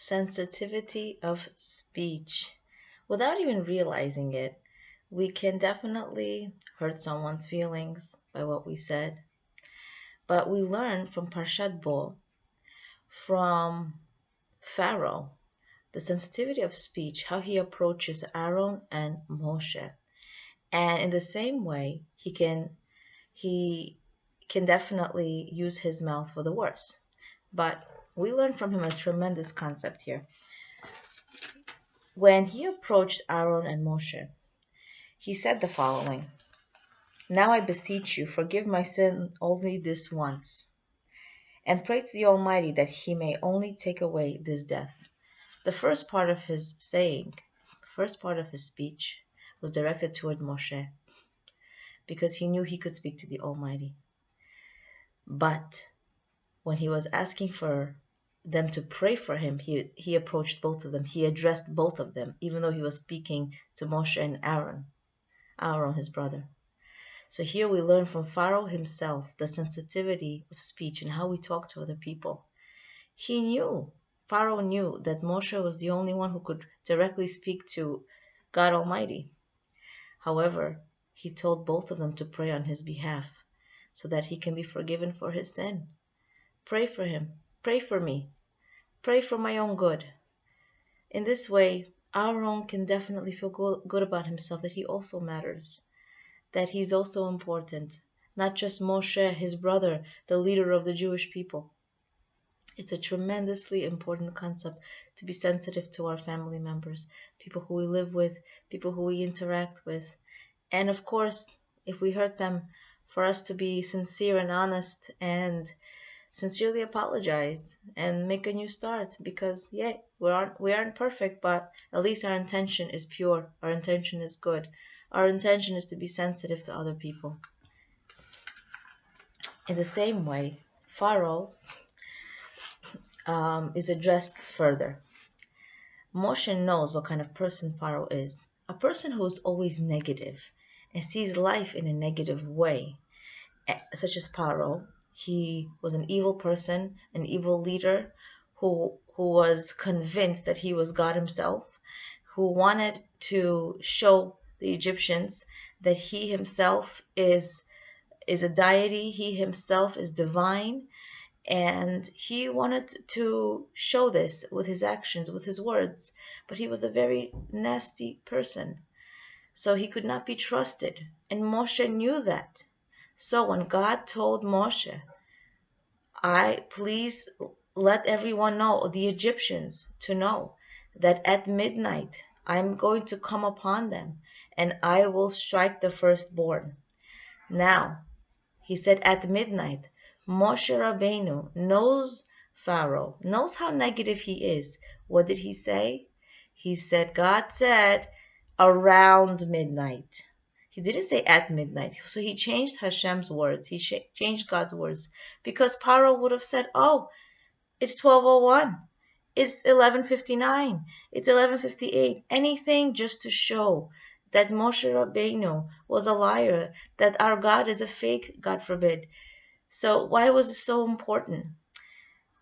Sensitivity of speech. Without even realizing it, we can definitely hurt someone's feelings by what we said. But we learn from Parshat Bo, from Pharaoh, the sensitivity of speech, how he approaches Aaron and Moshe. And in the same way, he can definitely use his mouth for the worse. But we learn from him a tremendous concept here. When he approached Aaron and Moshe, he said the following: "Now I beseech you, forgive my sin only this once, and pray to the Almighty that he may only take away this death." The first part of his saying, first part of his speech, was directed toward Moshe, because he knew he could speak to the Almighty. But when he was asking for them to pray for him, he approached both of them. He addressed both of them, even though he was speaking to Moshe and Aaron, his brother. So here we learn from Pharaoh himself the sensitivity of speech and how we talk to other people. Pharaoh knew that Moshe was the only one who could directly speak to God Almighty. However, he told both of them to pray on his behalf so that he can be forgiven for his sin. Pray for him. Pray for me. Pray for my own good. In this way, Aaron can definitely feel good about himself, that he also matters, that he's also important, not just Moshe, his brother, the leader of the Jewish people. It's a tremendously important concept to be sensitive to our family members, people who we live with, people who we interact with. And of course, if we hurt them, for us to be sincere and honest and sincerely apologize and make a new start, because we aren't perfect, but at least our intention is pure, our intention is good, our intention is to be sensitive to other people. In the same way, Pharaoh is addressed further. Moshe knows what kind of person Pharaoh is, a person who is always negative and sees life in a negative way, such as Pharaoh. He was an evil person, an evil leader who was convinced that he was God himself, who wanted to show the Egyptians that he himself is a deity, he himself is divine, and he wanted to show this with his actions, with his words. But he was a very nasty person, so he could not be trusted, and Moshe knew that. So when God told Moshe, please let everyone know, the Egyptians, to know that at midnight I'm going to come upon them and I will strike the firstborn. Now, he said at midnight, Moshe Rabbeinu knows Pharaoh, knows how negative he is. What did he say? He said, God said, around midnight. He didn't say at midnight. So he changed Hashem's words. He changed God's words. Because Pharaoh would have said, oh, it's 12:01. It's 11:59. It's 11:58. Anything just to show that Moshe Rabbeinu was a liar, that our God is a fake, God forbid. So why was it so important?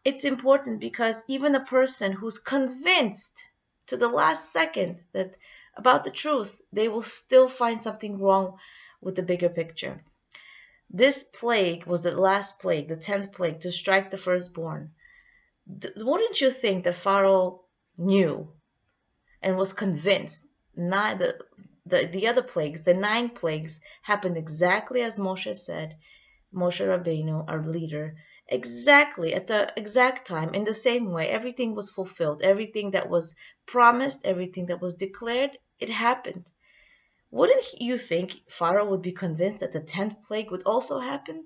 It's important because even a person who's convinced to the last second that about the truth, they will still find something wrong with the bigger picture. This plague was the last plague, the 10th plague, to strike the firstborn. Wouldn't you think that Pharaoh knew and was convinced not the other plagues, the 9 plagues, happened exactly as Moshe said, Moshe Rabbeinu, our leader, exactly at the exact time, in the same way, everything was fulfilled, everything that was promised, everything that was declared, it happened. Wouldn't you think Pharaoh would be convinced that the 10th plague would also happen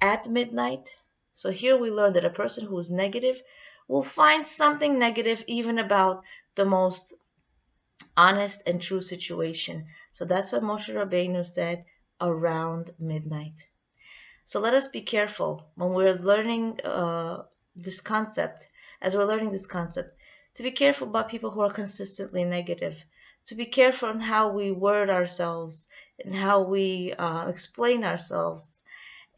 at midnight? So here we learn that a person who is negative will find something negative even about the most honest and true situation. So that's what Moshe Rabbeinu said, around midnight. So let us be careful when we're learning this concept, as we're learning this concept, to be careful about people who are consistently negative, to be careful on how we word ourselves and how we explain ourselves,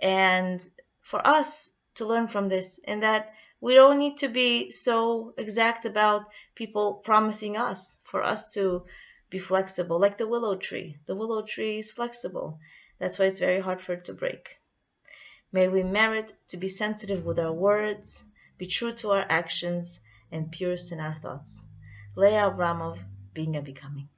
and for us to learn from this, and that We don't need to be so exact about people promising us for us to be flexible, like the willow tree. The willow tree is flexible. That's why it's very hard for it to break. May we merit to be sensitive with our words, be true to our actions, and pure in our thoughts. Leah Abramov, Being a Becoming.